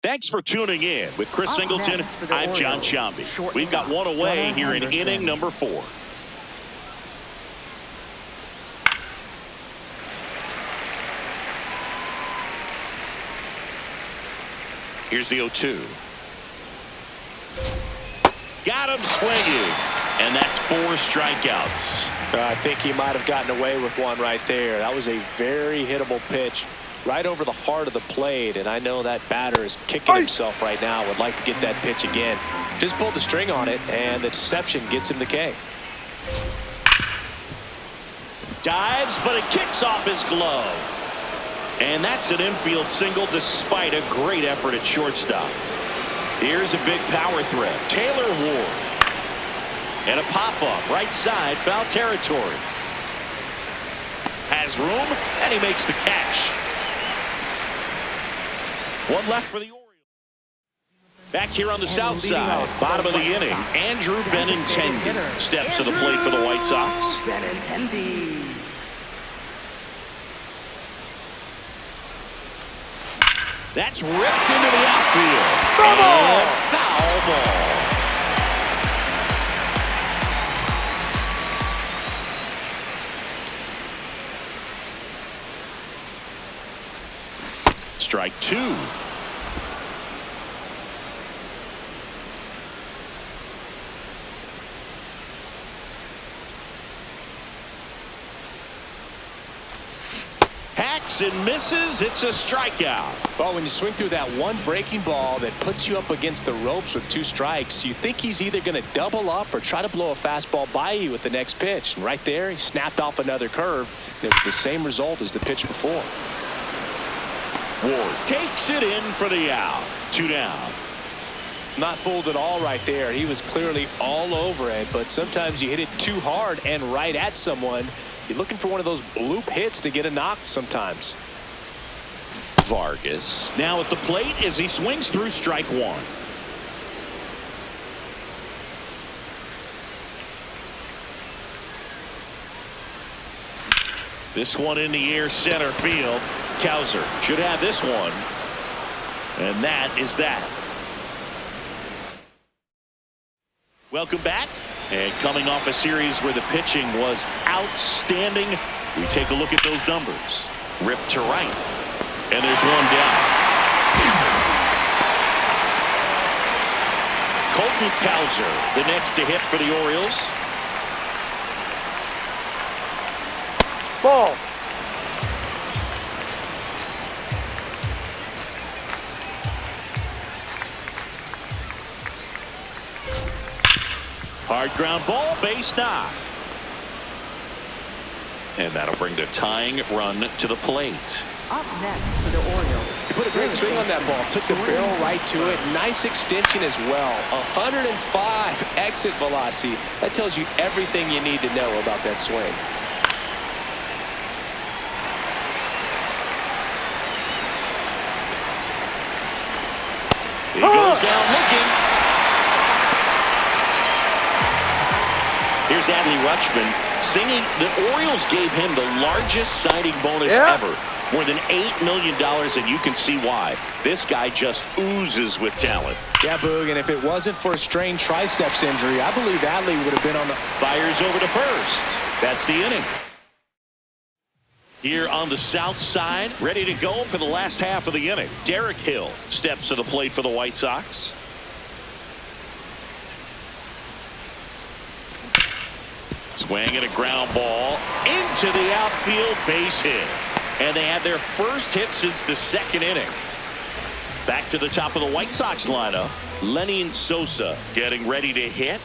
Thanks for tuning in. With Chris Singleton, I'm John Shambi. We've got one away here in inning number 4. Here's the 0-2. Got him swinging. And that's 4 strikeouts. I think he might have gotten away with one right there. That was a very hittable pitch right over the heart of the plate. And I know that batter is kicking himself right now. Would like to get that pitch again. Just pulled the string on it, and the deception gets him the K. Dives, but it kicks off his glove. And that's an infield single despite a great effort at shortstop. Here's a big power threat. Taylor Ward. And a pop-up right side, foul territory. Has room, and he makes the catch. One left for the Orioles. Back here on the south side, bottom of the inning, Andrew Benintendi steps to the plate for the White Sox. That's ripped into the outfield. And foul ball. Strike 2. Hacks and misses. It's a strikeout. Well, when you swing through that one breaking ball that puts you up against the ropes with 2 strikes, you think he's either going to double up or try to blow a fastball by you with the next pitch. And right there, he snapped off another curve. It was the same result as the pitch before. Ward takes it in for the out. 2 down. Not fooled at all right there. He was clearly all over it, but sometimes you hit it too hard and right at someone. You're looking for one of those bloop hits to get a knock sometimes. Vargas now at the plate as he swings through strike 1. This one in the air, center field. Cowser should have this one. And that is that. Welcome back. And coming off a series where the pitching was outstanding, we take a look at those numbers. Ripped to right. And there's one down. Colton Cowser, the next to hit for the Orioles. Ball. Hard ground ball, base knock. And that'll bring the tying run to the plate. Up next for the Orioles. He put a great swing on that ball. Took the barrel right to it. Nice extension as well. 105 exit velocity. That tells you everything you need to know about that swing. He goes down looking. Here's Adley Rutschman singing the Orioles gave him the largest signing bonus ever. More than $8 million, and you can see why. This guy just oozes with talent. Yeah, Boog, and if it wasn't for a strained triceps injury, I believe Adley would have been on the... Fires over to first. That's the inning. Here on the south side, ready to go for the last half of the inning. Derek Hill steps to the plate for the White Sox. Swing and a ground ball into the outfield, base hit. And they had their first hit since the 2nd inning. Back to the top of the White Sox lineup. Lenny Sosa getting ready to hit.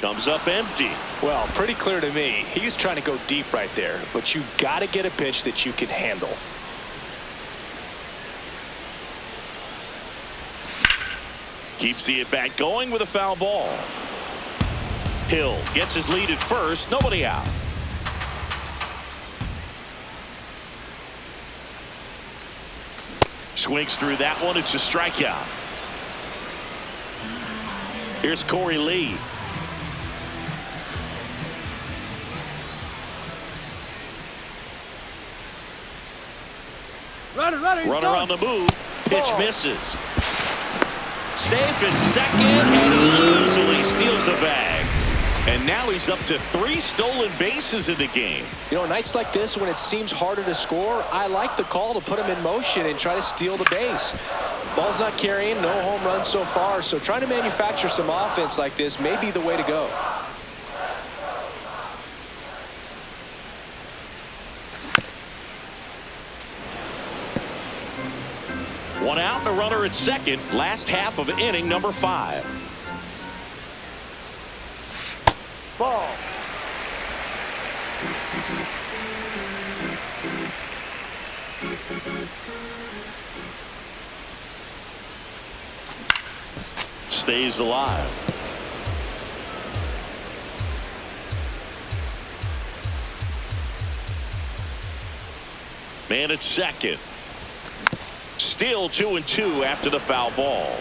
Comes up empty. Well, pretty clear to me. He was trying to go deep right there, but you got to get a pitch that you can handle. Keeps the at-bat going with a foul ball. Hill gets his lead at first. Nobody out. Swings through that one. It's a strikeout. Here's Corey Lee. Runner on the move. Pitch misses. Safe in second, and he easily steals the bag. And now he's up to 3 stolen bases in the game. You know, nights like this when it seems harder to score, I like the call to put him in motion and try to steal the base. Ball's not carrying, no home runs so far, so trying to manufacture some offense like this may be the way to go. One out and a runner at second. Last half of inning number 5. Ball. Stays alive. Man at second. Still 2-2 after the foul ball.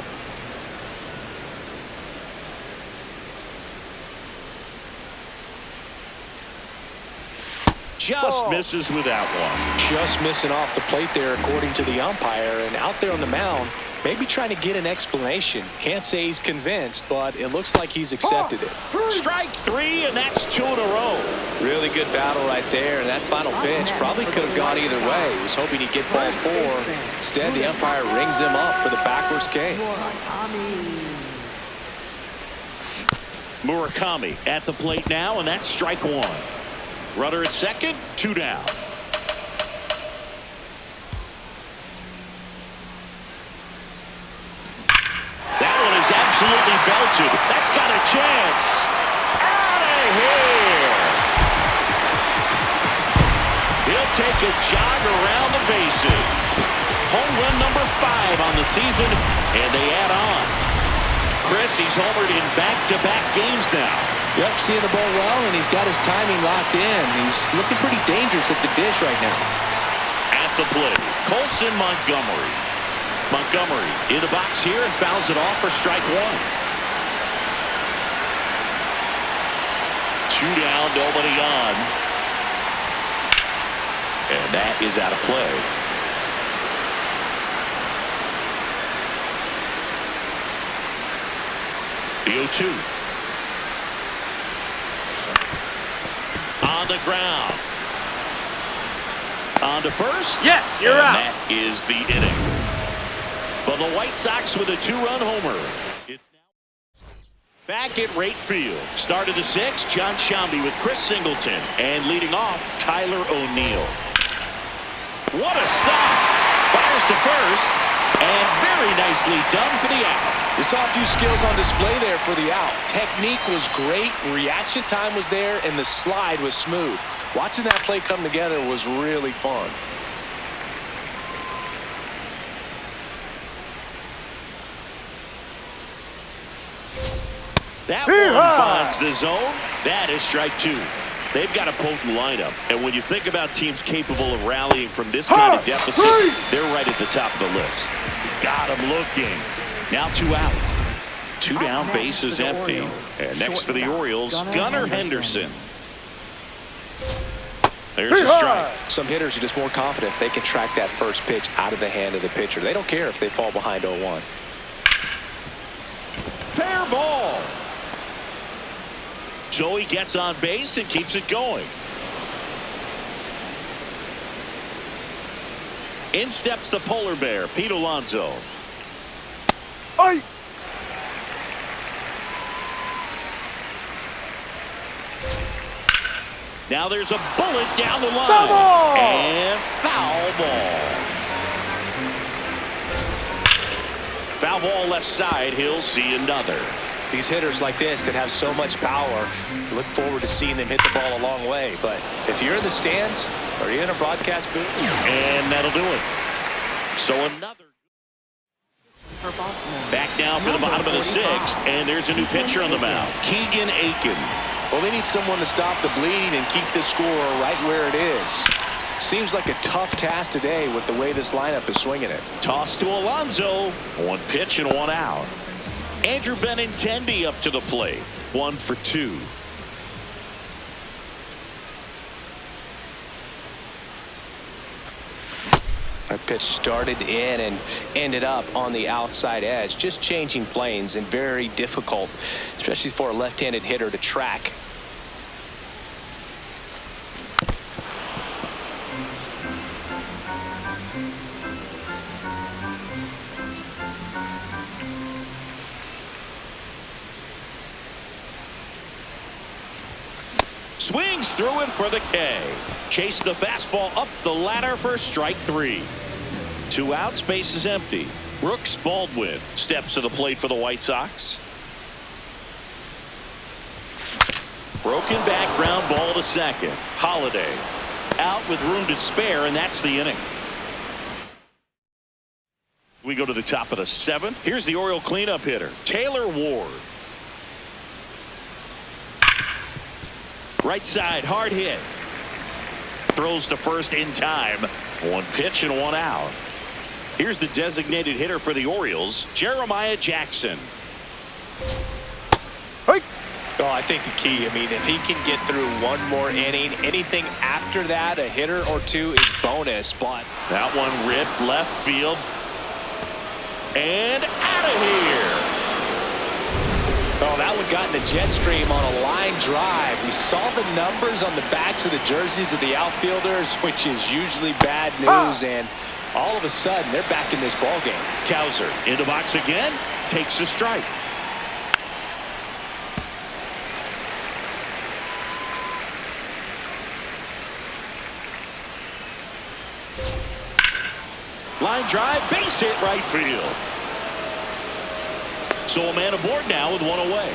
Just misses with that one. Just missing off the plate there according to the umpire, and out there on the mound maybe trying to get an explanation. Can't say he's convinced, but it looks like he's accepted it. Strike 3, and that's 2 in a row. Really good battle right there, and that final pitch probably could have gone either way. He was hoping he'd get ball 4. Instead, the umpire rings him up for the backwards K. Murakami at the plate now, and that's strike 1. Runner at second, 2 down. That one is absolutely belted. That's got a chance. Out of here. He'll take a jog around the bases. Home run number 5 on the season, and they add on. Chris, he's homered in back-to-back games now. Yep, seeing the ball well, and he's got his timing locked in. He's looking pretty dangerous at the dish right now. At the plate, Colson Montgomery. Montgomery in the box here and fouls it off for strike 1. 2 down, nobody on. And that is out of play. The 0-2. On the ground. On to first. Yes, you're and out. That is the inning. But the White Sox with a 2-run homer. It's now back at right field. Start of the 6th, John Shambi with Chris Singleton. And leading off, Tyler O'Neill. What a stop. Fires to first. And very nicely done for the out. You saw a few skills on display there for the out. Technique was great, reaction time was there, and the slide was smooth. Watching that play come together was really fun. That one finds the zone. That is strike 2. They've got a potent lineup, and when you think about teams capable of rallying from this kind of deficit, they're right at the top of the list. Got him looking. Now 2 out. 2 down, bases empty. And next for the Orioles, Gunnar Henderson. There's a strike. Some hitters are just more confident they can track that first pitch out of the hand of the pitcher. They don't care if they fall behind 0-1. Fair ball. Joey gets on base and keeps it going. In steps the polar bear, Pete Alonso. Aye. Now there's a bullet down the line. And foul ball. Foul ball left side. He'll see another. These hitters like this that have so much power, look forward to seeing them hit the ball a long way. But if you're in the stands or you're in a broadcast booth. And that'll do it. So another. Back now for the bottom of the 6th. And there's a new pitcher on the mound. Keegan Aiken. Well, they need someone to stop the bleeding and keep the score right where it is. Seems like a tough task today with the way this lineup is swinging it. Toss to Alonso. 1 pitch and 1 out. Andrew Benintendi up to the plate. 1 for 2. That pitch started in and ended up on the outside edge. Just changing planes and very difficult, especially for a left-handed hitter to track. Swings through it for the K. Chase the fastball up the ladder for strike 3. 2 outs, base is empty. Brooks Baldwin steps to the plate for the White Sox. Broken back ground ball to second. Holiday out with room to spare, and that's the inning. We go to the top of the 7th. Here's the Oriole cleanup hitter, Taylor Ward. Right side, hard hit. Throws to first in time. 1 pitch and 1 out. Here's the designated hitter for the Orioles, Jeremiah Jackson. Hey. Oh, I think the key, I mean, if he can get through 1 more inning, anything after that, a hitter or 2 is bonus. But that one ripped left field. And out of here. oh, that one got in the jet stream on a line drive. We saw the numbers on the backs of the jerseys of the outfielders, which is usually bad news. And all of a sudden, they're back in this ball game. Cowser in the box again, takes a strike. Line drive, base hit right field. So a man aboard now with 1 away.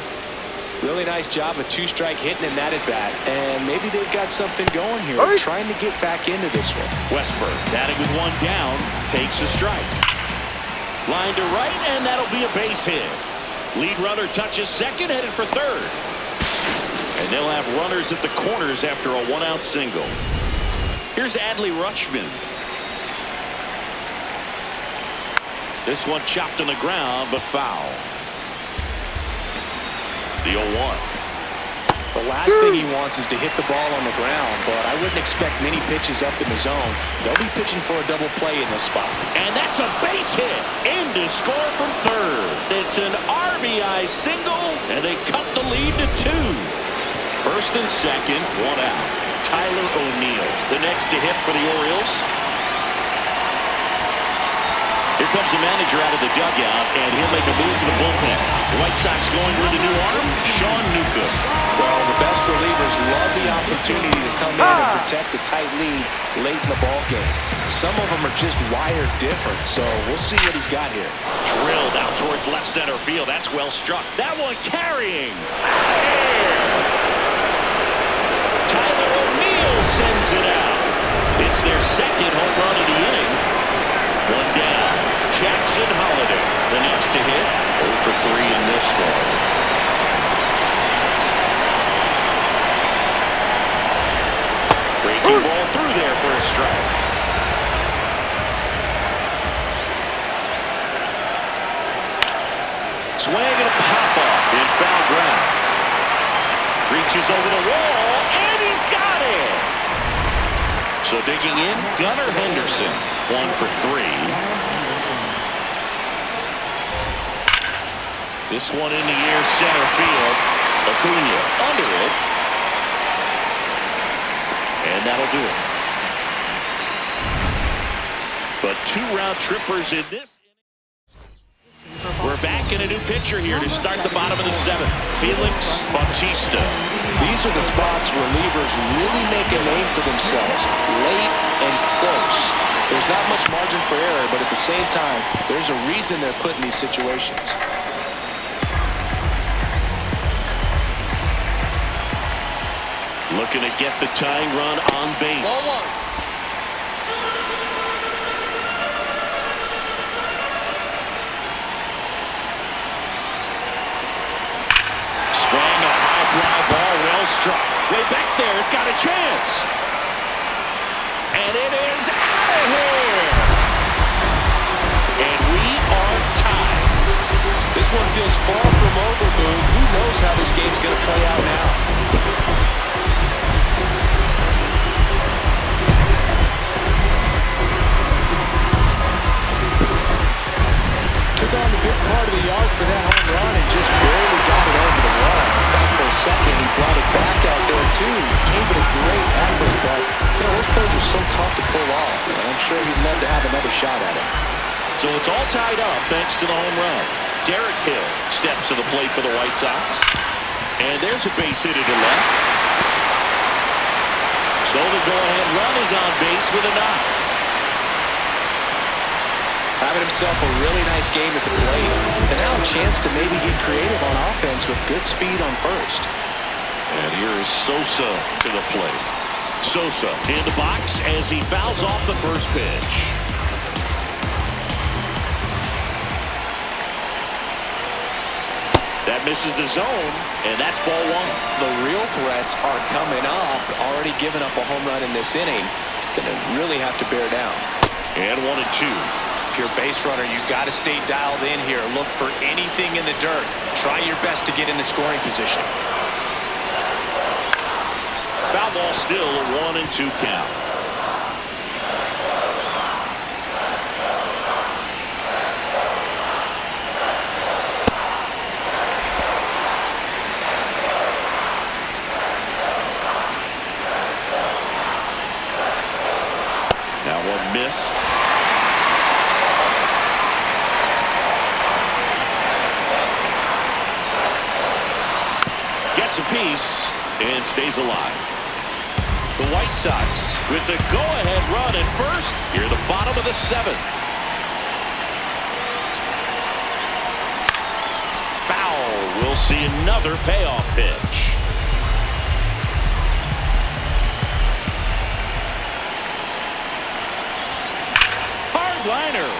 Really nice job of 2-strike hitting in that at bat. And maybe they've got something going here. They're trying to get back into this one. Westberg batting with 1 down, takes a strike. Line to right, and that'll be a base hit. Lead runner touches second, headed for third. And they'll have runners at the corners after a 1-out single. Here's Adley Rutschman. This one chopped on the ground, but foul. The 0-1. The last thing he wants is to hit the ball on the ground, but I wouldn't expect many pitches up in the zone. They'll be pitching for a double play in this spot. And that's a base hit. In to score from third. It's an RBI single, and they cut the lead to 2. First and second, 1 out. Tyler O'Neill, the next to hit for the Orioles. Here comes the manager out of the dugout, and he'll make a move for the bullpen. The White Sox going with a new arm, Sean Newcomb. Well, the best relievers love the opportunity to come in and protect the tight lead late in the ball game. Some of them are just wired different, so we'll see what he's got here. Drilled out towards left center field. That's well struck. That one carrying. Tyler O'Neill sends it out. It's their second home run of the inning. 1 down. Jackson Holiday, the next to hit. 0 for 3 in this one. Breaking ball through there for a strike. Swing and a pop-up in foul ground. Reaches over the wall, and he's got it. So digging in, Gunnar Henderson. 1 for 3. This one in the air, center field. Acuna under it. And that'll do it. But 2 round trippers in this. We're back in a new pitcher here to start the bottom of the 7th. Felix Bautista. These are the spots relievers really make a name for themselves. Late and close. There's not much margin for error, but at the same time, there's a reason they're put in these situations. Looking to get the tying run on base. Swing, a high fly ball, well struck. Way back there, it's got a chance. And it is out of here. And we are tied. This one feels far from over, Boone. Who knows how this game's going to play out now? Took on the big part of the yard for that home run and just barely got it over the wall. In fact, for a second, he brought it back out there, too. Gave it a great effort, but, those plays are so tough to pull off, and I'm sure he'd love to have another shot at it. So it's all tied up thanks to the home run. Derek Hill steps to the plate for the White Sox. And there's a base hit to left. So the go-ahead run is on base with a knock. Having himself a really nice game at the plate. And now a chance to maybe get creative on offense with good speed on first. And here is Sosa to the plate. Sosa in the box as he fouls off the first pitch. That misses the zone, and that's ball one. The real threats are coming up. Already given up a home run in this inning. It's going to really have to bear down. And 1-2. If you're a base runner, you've got to stay dialed in here. Look for anything in the dirt. Try your best to get in the scoring position. Foul ball still a 1-2 count. Now one missed. Gets a piece and stays alive. The White Sox with the go-ahead run at first here at the bottom of the seventh. Foul. We'll see another payoff pitch. Hard liner.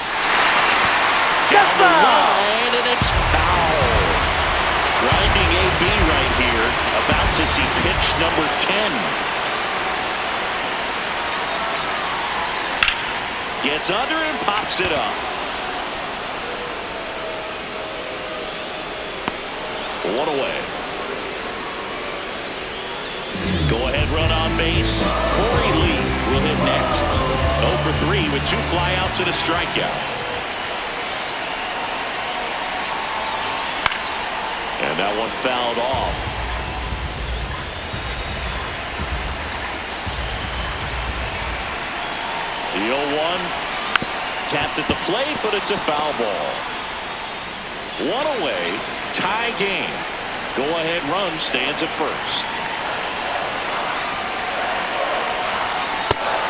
Down the line, and it's foul. Grinding AB right here. About to see pitch number 10. Gets under and pops it up. One away. Go ahead run on base. Corey Lee will hit next. 0 for 3 with 2 flyouts and a strikeout. And that one fouled off. The 0-1 tapped at the plate, but it's a foul ball. One away, tie game. Go-ahead run stands at first.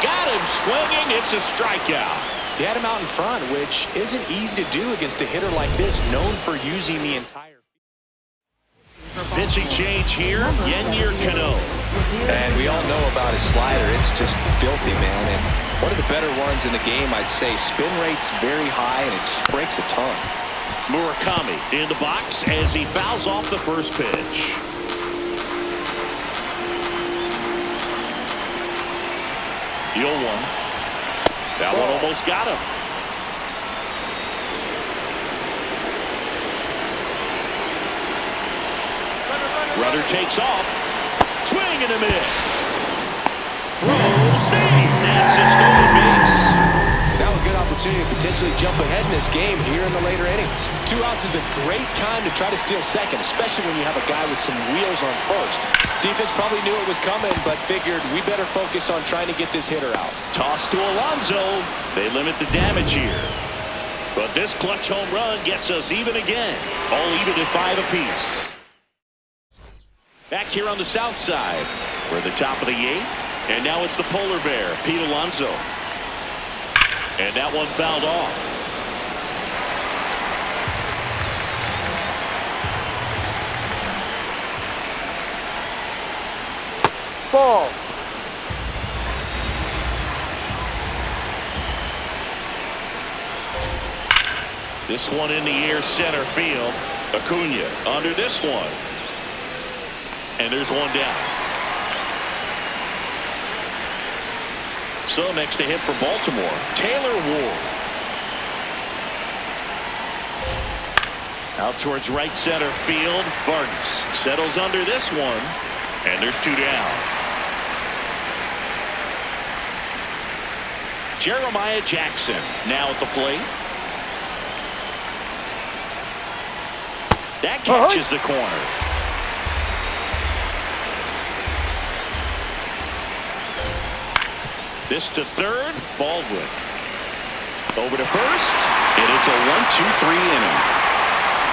Got him swinging. It's a strikeout. He had him out in front, which isn't easy to do against a hitter like this, known for using the entire. Pitching change here, Yennier Cano. And we all know about his slider. It's just filthy, man. And one of the better ones in the game, I'd say. Spin rate's very high, and it just breaks a ton. Murakami in the box as he fouls off the first pitch. The 0-1. That one almost got him. Runner takes off. Swing and a miss. Throw, save. That's a stolen base. Now a good opportunity to potentially jump ahead in this game here in the later innings. 2 outs is a great time to try to steal second, especially when you have a guy with some wheels on first. Defense probably knew it was coming, but figured we better focus on trying to get this hitter out. Toss to Alonso. They limit the damage here. But this clutch home run gets us even again. All even at 5 apiece. Back here on the south side. We're at the top of the 8th. And now it's the polar bear, Pete Alonso. And that one fouled off. Ball. This one in the air, center field. Acuna under this one. And there's one down. So next to hit for Baltimore, Taylor Ward. Out towards right center field. Vargas settles under this one. And there's 2 down. Jeremiah Jackson now at the plate. That catches the corner. This to third. Baldwin. Over to first. And it's a 1-2-3 inning.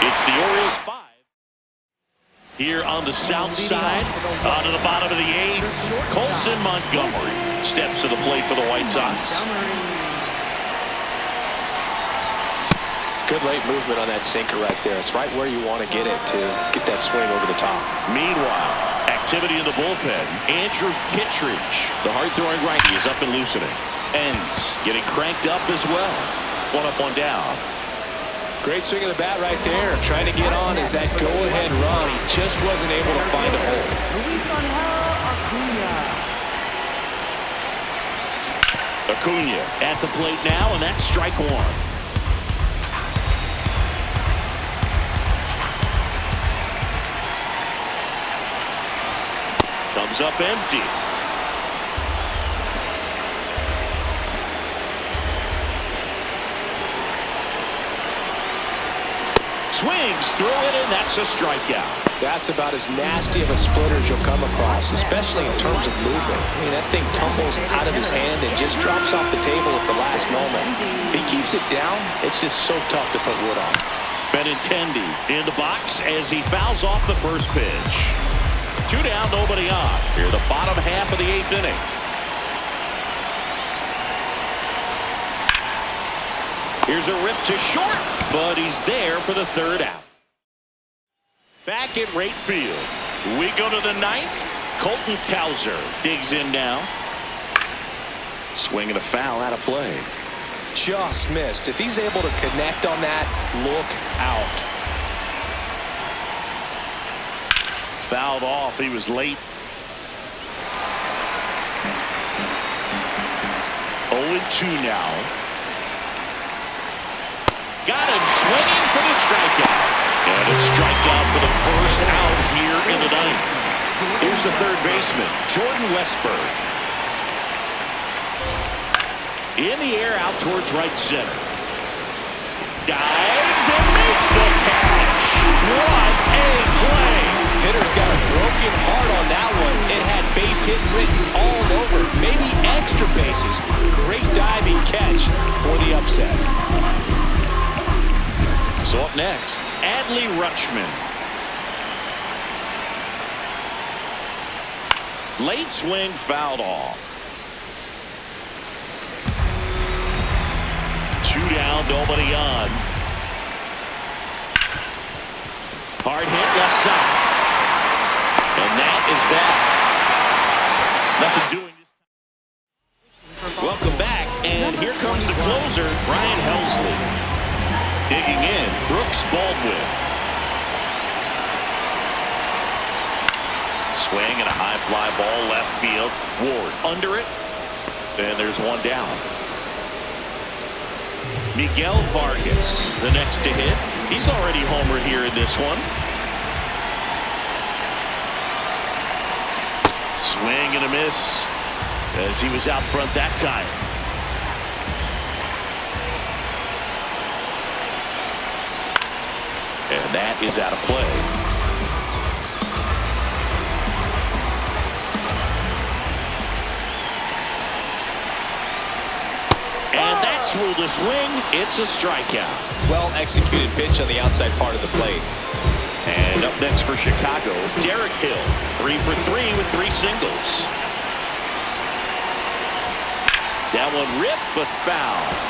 It's the Orioles 5. Here on the south side. On to the bottom of the 8th. Colson Montgomery steps to the plate for the White Sox. Good late movement on that sinker right there. It's right where you want to get it to get that swing over the top. Meanwhile, activity in the bullpen. Andrew Kittredge, the hard-throwing righty, is up and loosening. Ends getting cranked up as well. 1 up, 1 down. Great swing of the bat right there. Trying to get on is that go-ahead run. He just wasn't able to find a hole. Acuna at the plate now, and that's strike 1. Comes up empty. Swings through it, and that's a strikeout. That's about as nasty of a splitter as you'll come across, especially in terms of movement. I mean, that thing tumbles out of his hand and just drops off the table at the last moment. If he keeps it down, it's just so tough to put wood on. Benintendi in the box as he fouls off the first pitch. 2 down, nobody on. Here the bottom half of the 8th inning. Here's a rip to short, but he's there for the 3rd out. Back at right field. We go to the 9th. Colton Cowser digs in now. Swing and a foul out of play. Just missed. If he's able to connect on that, look out. Fouled off. He was late. 0-2 now. Got him swinging for the strikeout. And a strikeout for the first out here in the 9th. Here's the 3rd baseman, Jordan Westburg. In the air out towards right center. Dives and makes the catch. What a play. Hitter's got a broken heart on that one. It had base hit written all over, maybe extra bases. Great diving catch for the upset. So up next, Adley Rutschman. Late swing fouled off. 2 down, nobody on. Hard hit left side. And that is that. Nothing doing. Welcome back, and here comes the closer, Brian Helsley. Digging in, Brooks Baldwin. Swing and a high fly ball left field. Ward under it. And there's 1 down. Miguel Vargas, the next to hit. He's already homered here in this one. Swing and a miss as he was out front that time. And that is out of play. And that's ruled a swing. It's a strikeout. Well executed pitch on the outside part of the plate. And up next for Chicago, Derek Hill. 3 for 3 with 3 singles. That one ripped but foul.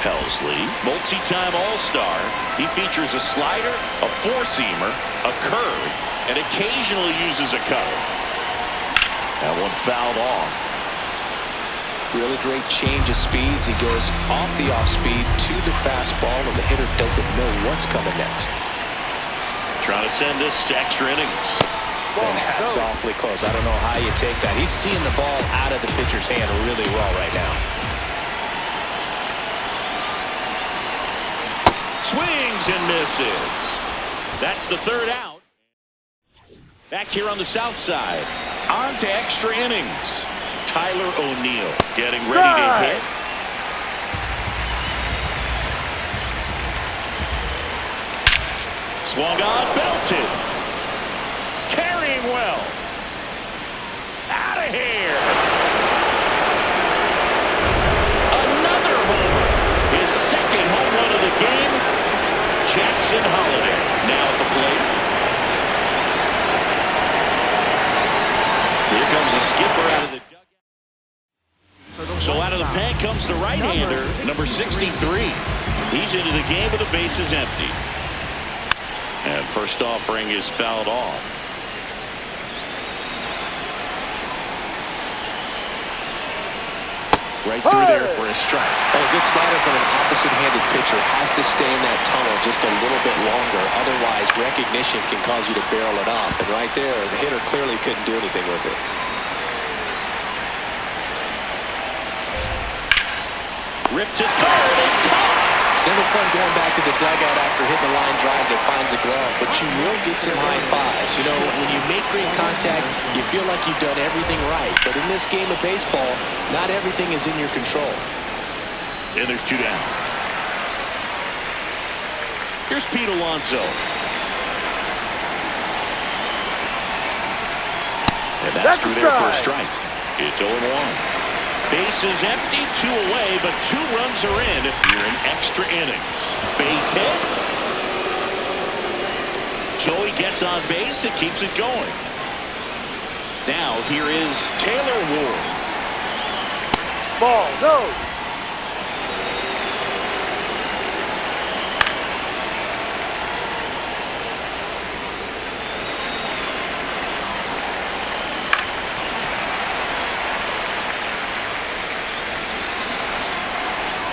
Helsley, multi-time All-Star. He features a slider, a four-seamer, a curve, and occasionally uses a cutter. That one fouled off. Really great change of speeds. He goes off the off-speed to the fastball, and the hitter doesn't know what's coming next. Trying to send this to extra innings. And that's awfully close. I don't know how you take that. He's seeing the ball out of the pitcher's hand really well right now. Swings and misses. That's the third out. Back here on the south side. On to extra innings. Tyler O'Neill getting ready to hit. Swung on, belted. Carrying well. Out of here. Another homer. His second home run of the game. Jackson Holiday now at the plate. Here comes a skipper out of the dugout. So out of the pen comes the right-hander, number 63. He's into the game with the bases empty. And first offering is fouled off. Right through there for a strike. Oh, a good slider from an opposite-handed pitcher. Has to stay in that tunnel just a little bit longer. Otherwise, recognition can cause you to barrel it off. And right there, the hitter clearly couldn't do anything with it. Ripped to third and caught. It's never fun going back to the dugout after hitting the line drive that finds a glove, but you will get some high fives. You know, when you make great contact, you feel like you've done everything right. But in this game of baseball, not everything is in your control. And there's two down. Here's Pete Alonso. And that's through there for a strike. It's 0-1. Bases empty, 2 away, but 2 runs are in here in extra innings. Base hit. Joey gets on base and keeps it going. Now here is Taylor Ward. Ball, no.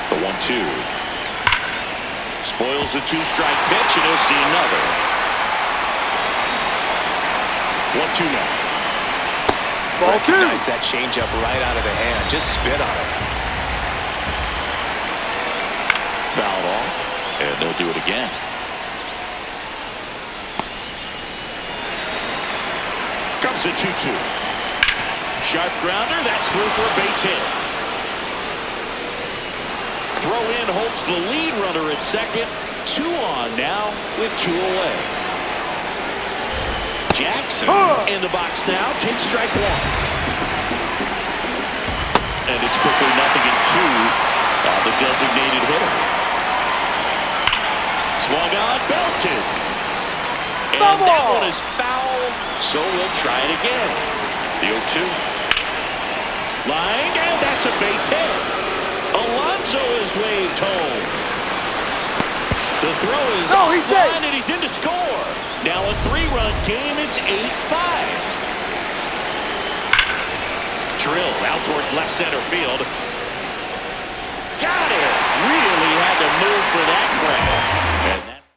The 1-2. Spoils the 2-strike pitch, and he'll see another. 1-2 now. Ball 2. Recognize that changeup right out of the hand. Just spit on it. Fouled off, and they'll do it again. Comes a 2-2. Sharp grounder, that's through for a base hit. Throw in holds the lead runner at second. 2 on now with 2 away. Jackson in the box now. Takes strike 1. And it's quickly 0-2 on the designated hitter. Swung on, belted. And that one is foul, so we'll try it again. The 0-2. Line, and that's a base hit. Alonso is waved home. The throw is offline, and he's in to score. Now a 3-run game. It's 8-5. Drilled out towards left center field. Got it. Really had to move for that grab. And that's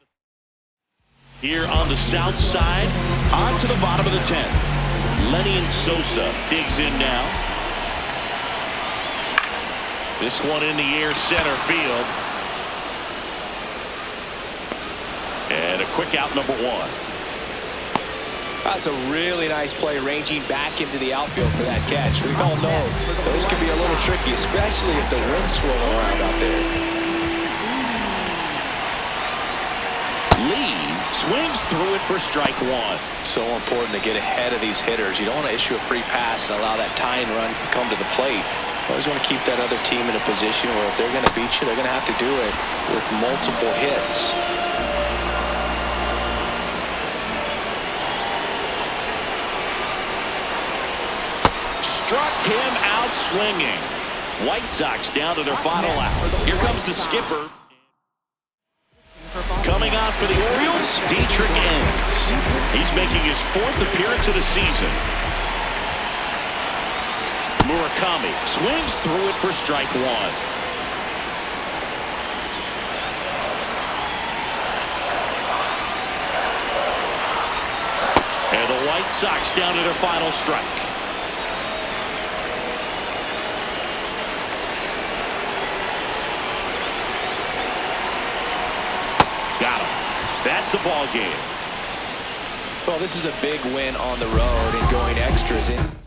here on the south side. On to the bottom of the 10th. Lenny and Sosa digs in now. This one in the air, center field. And a quick out, number 1. That's a really nice play, ranging back into the outfield for that catch. We all know those can be a little tricky, especially if the wind's swirling around out there. Lee swings through it for strike 1. So important to get ahead of these hitters. You don't want to issue a free pass and allow that tying run to come to the plate. You always want to keep that other team in a position where if they're going to beat you, they're going to have to do it with multiple hits. Struck him out swinging. White Sox down to their final out. Here comes the skipper. Coming on for the Orioles, Dietrich Enns. He's making his 4th appearance of the season. Murakami swings through it for strike 1. And the White White Sox down to their final strike. Got him. That's the ball game. Well, this is a big win on the road and going extras in.